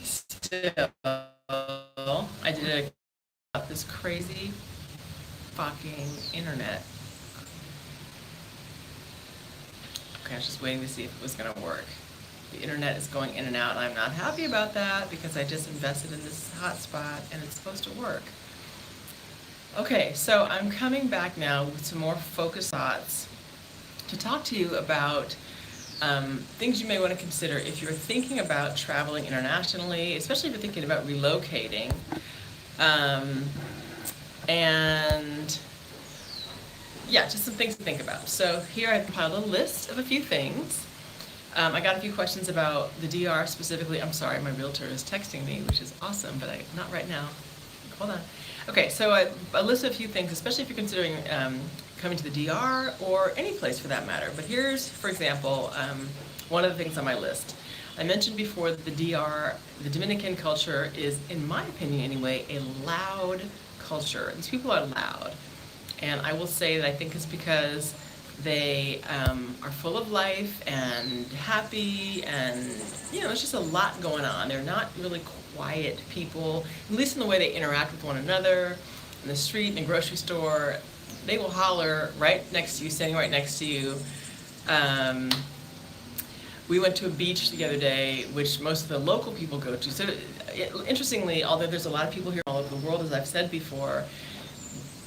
still, I did this crazy fucking internet. Okay, I was just waiting to see if it was going to work. The internet is going in and out, and I'm not happy about that because I just invested in this hotspot and it's supposed to work. Okay, so I'm coming back now with some more focused thoughts to talk to you about things you may want to consider if you're thinking about traveling internationally, especially if you're thinking about relocating. And yeah, just some things to think about. So here I compiled a list of a few things. I got a few questions about the DR specifically. I'm sorry, my realtor is texting me, which is awesome, but not right now. Hold on. Okay, so I listed a few things, especially if you're considering coming to the DR or any place for that matter. But here's, for example, one of the things on my list. I mentioned before that the DR, the Dominican culture is, in my opinion anyway, a loud culture. These people are loud. And I will say that I think it's because they are full of life and happy, and there's just a lot going on. They're not really quiet people, at least in the way they interact with one another in the street, in the grocery store. They will holler right next to you, standing right next to you. We went to a beach the other day, which most of the local people go to. So interestingly, although there's a lot of people here all over the world, as I've said before,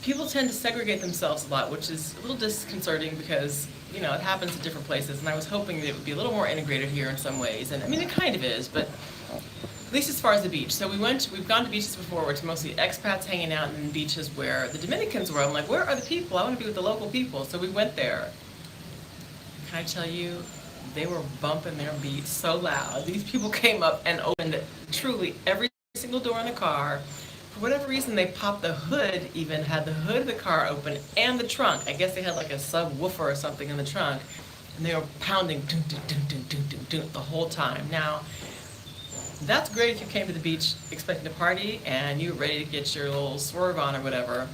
people tend to segregate themselves a lot, which is a little disconcerting because, it happens at different places, and I was hoping that it would be a little more integrated here in some ways. And I mean, it kind of is, but at least as far as the beach. So we've gone to beaches before where it's mostly expats hanging out, and then beaches where the Dominicans were. I'm like, where are the people? I want to be with the local people. So we went there. Can I tell you, they were bumping their beat so loud. These people came up and opened truly every single door in the car. For whatever reason, they popped the hood, even had the hood of the car open, and the trunk. I guess they had like a subwoofer or something in the trunk, and they were pounding dun, dun, dun, dun, dun, dun, dun, the whole time. Now, that's great if you came to the beach expecting to party and you were ready to get your little swerve on or whatever.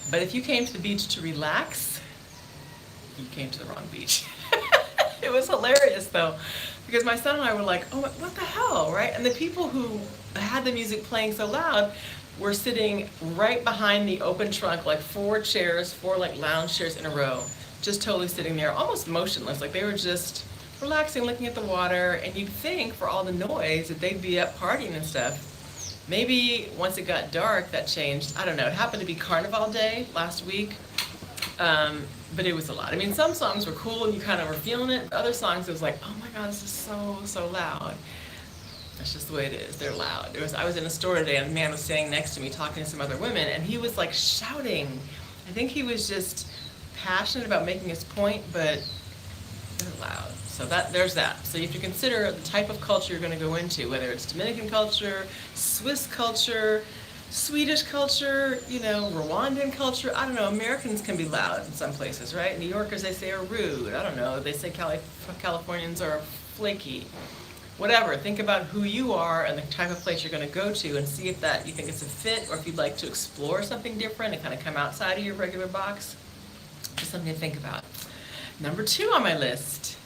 But if you came to the beach to relax, you came to the wrong beach. It was hilarious though, because my son and I were like, oh, what the hell, right? And the people who had the music playing so loud were sitting right behind the open trunk, like four like lounge chairs in a row, just totally sitting there, almost motionless, like they were just relaxing, looking at the water. And you'd think for all the noise that they'd be up partying and stuff. Maybe once it got dark, that changed. I don't know. It happened to be Carnival Day last week. But it was a lot. I mean, some songs were cool and you kind of were feeling it. Other songs, it was like, oh my God, this is so loud. That's just the way it is. They're loud. I was in a store today and a man was standing next to me talking to some other women, and he was like shouting. I think he was just passionate about making his point, but they're loud. So there's that. So if you consider the type of culture you're going to go into, whether it's Dominican culture, Swiss culture, Swedish culture, Rwandan culture, I don't know, Americans can be loud in some places, right? New Yorkers, they say, are rude. I don't know, they say Californians are flaky. Whatever, think about who you are and the type of place you're going to go to and see if that you think it's a fit, or if you'd like to explore something different and kind of come outside of your regular box. Just something to think about. Number 2 on my list.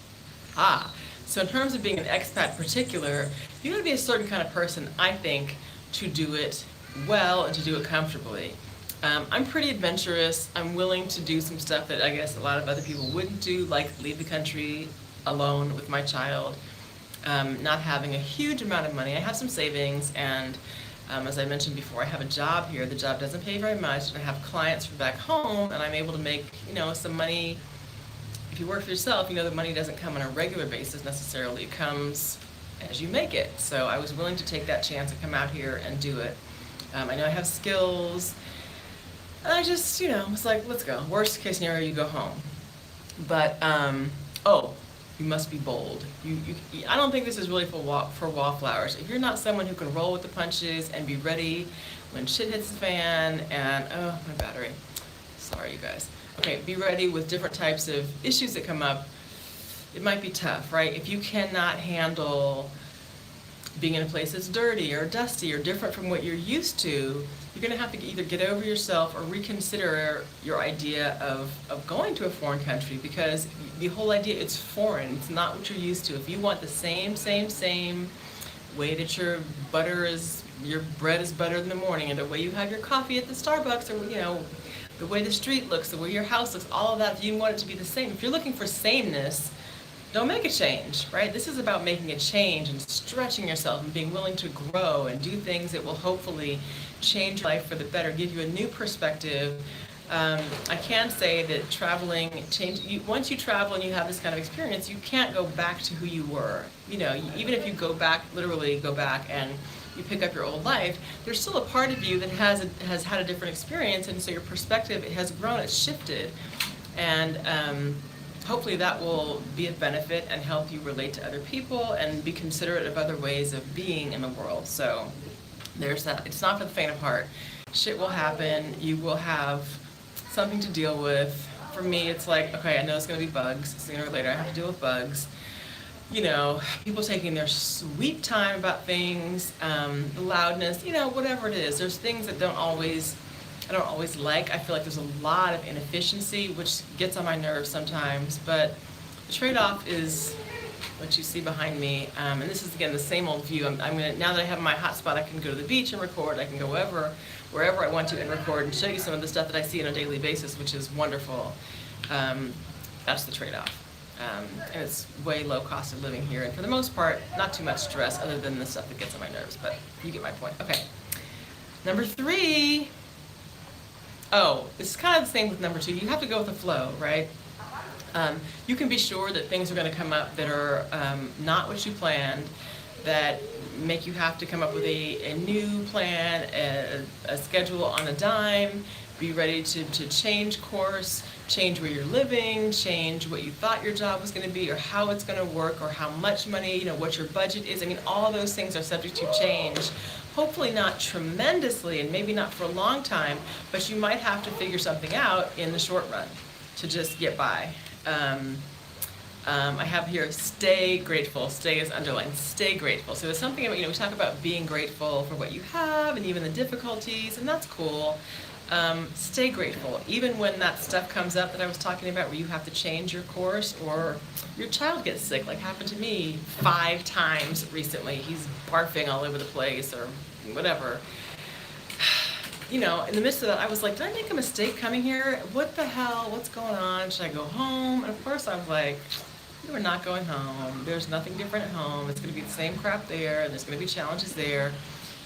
So in terms of being an expat in particular, you're going to be a certain kind of person, I think, to do it well and to do it comfortably. I'm pretty adventurous. I'm willing to do some stuff that I guess a lot of other people wouldn't do, like leave the country alone with my child, not having a huge amount of money. I have some savings, and as I mentioned before, I have a job here. The job doesn't pay very much, and I have clients from back home, and I'm able to make some money. If you work for yourself, the money doesn't come on a regular basis necessarily. It comes as you make it. So I was willing to take that chance and come out here and do it. I know I have skills, and I just, was like, let's go. Worst case scenario, you go home. But, you must be bold. I don't think this is really for wallflowers. If you're not someone who can roll with the punches and be ready when shit hits the fan and, my battery. Sorry, you guys. Okay, be ready with different types of issues that come up. It might be tough, right? If you cannot handle being in a place that's dirty or dusty or different from what you're used to, you're going to have to either get over yourself or reconsider your idea of going to a foreign country, because the whole idea, it's foreign. It's not what you're used to. If you want the same way that your bread is buttered in the morning, and the way you have your coffee at the Starbucks, or the way the street looks, the way your house looks, all of that, if you want it to be the same, if you're looking for sameness, don't make a change, right? This is about making a change and stretching yourself and being willing to grow and do things that will hopefully change your life for the better, give you a new perspective. I can say that traveling, once you travel and you have this kind of experience, you can't go back to who you were. Even if you literally go back and you pick up your old life, there's still a part of you that has had a different experience, and so your perspective, it has grown, it's shifted. And hopefully that will be of benefit and help you relate to other people and be considerate of other ways of being in the world. So there's that. It's not for the faint of heart. Shit will happen. You will have something to deal with. For me, it's like, okay, I know it's going to be bugs. Sooner or later I have to deal with bugs. People taking their sweet time about things, the loudness, whatever it is. There's things that I don't always like. I feel like there's a lot of inefficiency, which gets on my nerves sometimes, but the trade-off is what you see behind me, and this is, again, the same old view. I'm gonna, now that I have my hotspot, I can go to the beach and record. I can go wherever I want to and record and show you some of the stuff that I see on a daily basis, which is wonderful. That's the trade-off. And it's way low cost of living here, and for the most part, not too much stress other than the stuff that gets on my nerves, but you get my point. Okay. Number 3. Oh, it's kind of the same with number 2. You have to go with the flow, right? You can be sure that things are going to come up that are not what you planned, that make you have to come up with a new plan, a schedule on a dime, be ready to change course, change where you're living, change what you thought your job was going to be, or how it's going to work, or how much money, what your budget is. I mean, all those things are subject to change. Hopefully not tremendously, and maybe not for a long time, but you might have to figure something out in the short run to just get by. I have here, stay grateful. Stay is underlined. Stay grateful. So there's something about, we talk about being grateful for what you have and even the difficulties, and that's cool. Stay grateful. Even when that stuff comes up that I was talking about, where you have to change your course, or your child gets sick, like happened to me 5 times recently. He's barfing all over the place or whatever. In the midst of that, I was like, did I make a mistake coming here? What the hell? What's going on? Should I go home? And of course I was like, you are not going home. There's nothing different at home. It's going to be the same crap there, and there's going to be challenges there.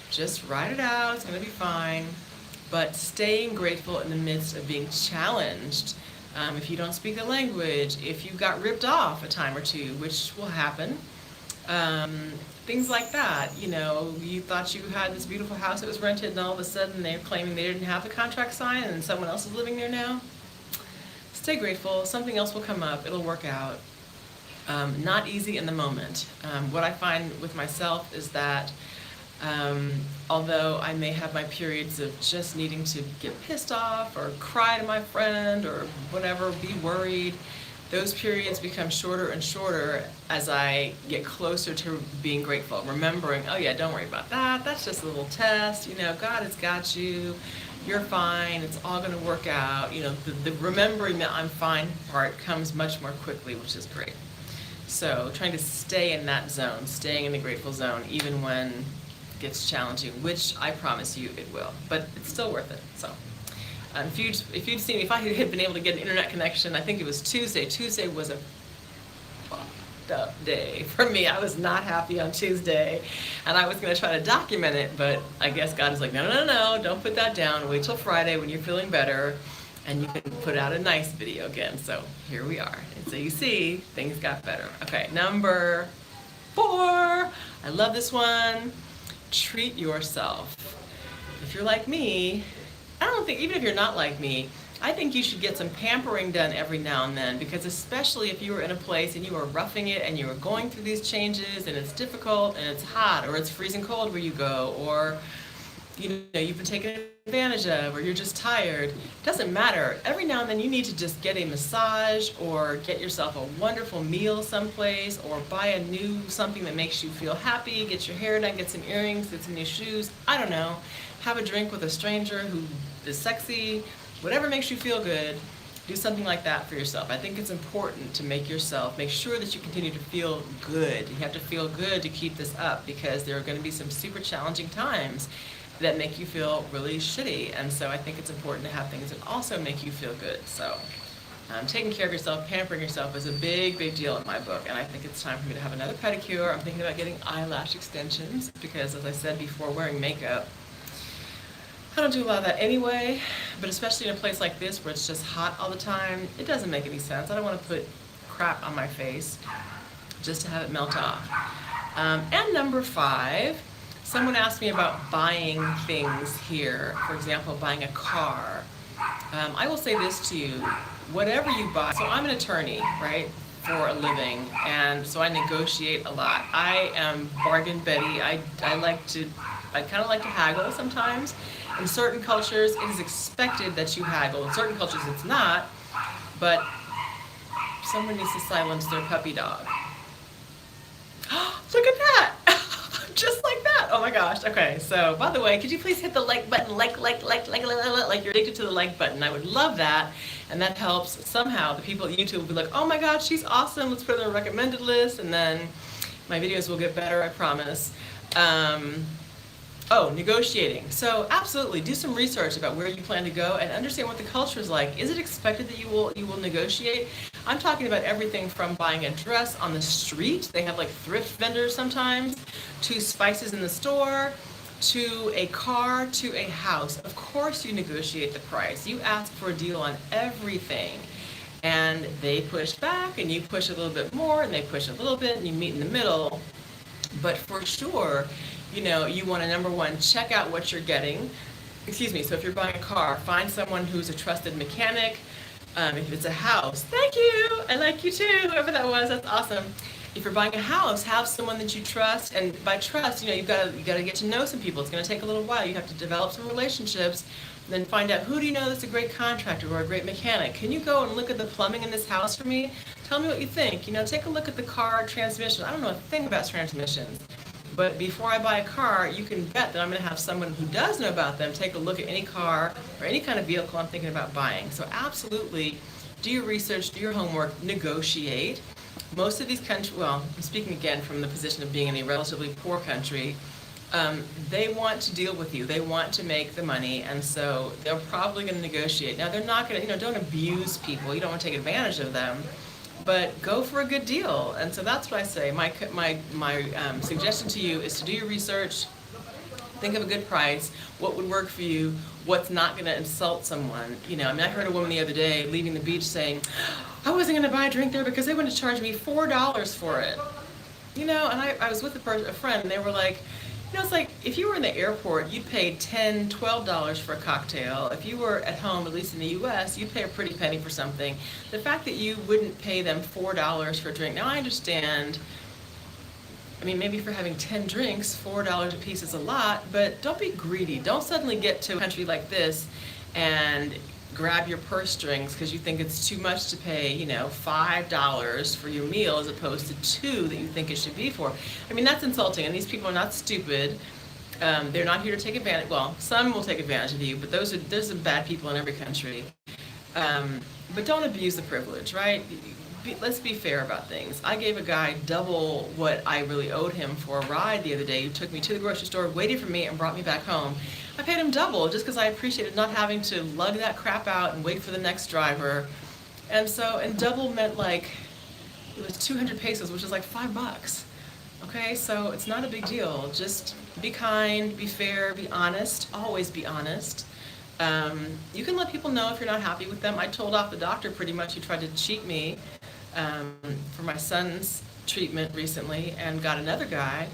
Just ride it out. It's going to be fine. But staying grateful in the midst of being challenged. If you don't speak the language, if you got ripped off a time or two, which will happen, things like that. You thought you had this beautiful house that was rented, and all of a sudden they're claiming they didn't have the contract signed and someone else is living there now. Stay grateful. Something else will come up. It'll work out. Not easy in the moment. What I find with myself is that although I may have my periods of just needing to get pissed off or cry to my friend or whatever, be worried, those periods become shorter and shorter as I get closer to being grateful, remembering, oh yeah, don't worry about that, that's just a little test, God has got you, you're fine, it's all going to work out. The remembering that I'm fine part comes much more quickly, which is great. So trying to stay in that zone, staying in the grateful zone, even when gets challenging, which I promise you it will, but it's still worth it. So if you'd seen me, if I had been able to get an internet connection, I think it was Tuesday. Tuesday was a fucked up day for me. I was not happy on Tuesday, and I was going to try to document it, but I guess God is like, no, don't put that down. Wait till Friday when you're feeling better, and you can put out a nice video again. So here we are. And so you see, things got better. Okay, number 4. I love this one. Treat yourself. If you're like me, I don't think, even if you're not like me, I think you should get some pampering done every now and then, because especially if you were in a place and you are roughing it and you are going through these changes and it's difficult and it's hot or it's freezing cold where you go, or you've been taken advantage of, or you're just tired. It doesn't matter. Every now and then you need to just get a massage, or get yourself a wonderful meal someplace, or buy a new something that makes you feel happy, get your hair done, get some earrings, get some new shoes, I don't know. Have a drink with a stranger who is sexy, whatever makes you feel good. Do something like that for yourself. I think it's important to make sure that you continue to feel good. You have to feel good to keep this up, because there are going to be some super challenging times that make you feel really shitty. And so I think it's important to have things that also make you feel good. So taking care of yourself, pampering yourself is a big, big deal in my book. And I think it's time for me to have another pedicure. I'm thinking about getting eyelash extensions because, as I said before, wearing makeup, I don't do a lot of that anyway, but especially in a place like this where it's just hot all the time, it doesn't make any sense. I don't want to put crap on my face just to have it melt off. And number 5, someone asked me about buying things here. For example, buying a car. I will say this to you, whatever you buy, so I'm an attorney, right, for a living, and so I negotiate a lot. I am bargain Betty. I kind of like to haggle sometimes. In certain cultures, it is expected that you haggle. In certain cultures, it's not, but someone needs to silence their puppy dog. Look at that! Just like that! Oh my gosh. Okay, so by the way, could you please hit the like button, like you're addicted to the like button. I would love that, and that helps somehow. The people at YouTube will be like, oh my god, she's awesome, let's put her on the recommended list, and then my videos will get better, I promise. Negotiating. So absolutely, do some research about where you plan to go and understand what the culture is like. Is it expected that you will negotiate? I'm talking about everything from buying a dress on the street, they have like thrift vendors sometimes, to spices in the store, to a car, to a house. Of course you negotiate the price. You ask for a deal on everything. And they push back, and you push a little bit more, and they push a little bit, and you meet in the middle. But for sure, you want to, number 1, check out what you're getting. So if you're buying a car, find someone who's a trusted mechanic. If it's a house, thank you, I like you too, whoever that was, that's awesome. If you're buying a house, have someone that you trust, and by trust, you've got to get to know some people. It's going to take a little while. You have to develop some relationships, and then find out, who do you know that's a great contractor or a great mechanic? Can you go and look at the plumbing in this house for me? Tell me what you think. Take a look at the car transmission. I don't know a thing about transmissions. But before I buy a car, you can bet that I'm going to have someone who does know about them take a look at any car or any kind of vehicle I'm thinking about buying. So absolutely, do your research, do your homework, negotiate. Most of these countries, well, I'm speaking again from the position of being in a relatively poor country, they want to deal with you. They want to make the money, and so they're probably going to negotiate. Now, they're not going to, don't abuse people. You don't want to take advantage of them. But go for a good deal. And so that's what I say. My suggestion to you is to do your research, think of a good price, what would work for you, what's not going to insult someone. I heard a woman the other day leaving the beach saying, I wasn't going to buy a drink there because they wanted to charge me $4 for it. And I was with a friend, and they were like, it's like, if you were in the airport, you'd pay $10, $12 for a cocktail. If you were at home, at least in the U.S., you'd pay a pretty penny for something. The fact that you wouldn't pay them $4 for a drink, now I understand, maybe for having 10 drinks, $4 a piece is a lot, but don't be greedy. Don't suddenly get to a country like this and grab your purse strings because you think it's too much to pay, $5 for your meal as opposed to $2 that you think it should be for. That's insulting, and these people are not stupid. They're not here to take advantage. Well, some will take advantage of you, but there's some bad people in every country. But don't abuse the privilege, right? Let's be fair about things. I gave a guy double what I really owed him for a ride the other day. He took me to the grocery store, waited for me, and brought me back home. I paid him double just because I appreciated not having to lug that crap out and wait for the next driver. And double meant it was 200 pesos, which is like $5. Okay, so it's not a big deal. Just be kind, be fair, be honest. Always be honest. You can let people know if you're not happy with them. I told off the doctor pretty much who tried to cheat me for my son's treatment recently, and got another guy.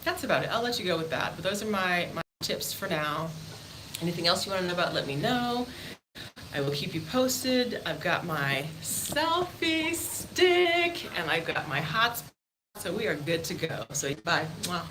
That's about it. I'll let you go with that. But those are my tips for now. Anything else you want to know about, let me know. I will keep you posted. I've got my selfie stick, and I've got my hotspot, so we are good to go. So bye. Mwah.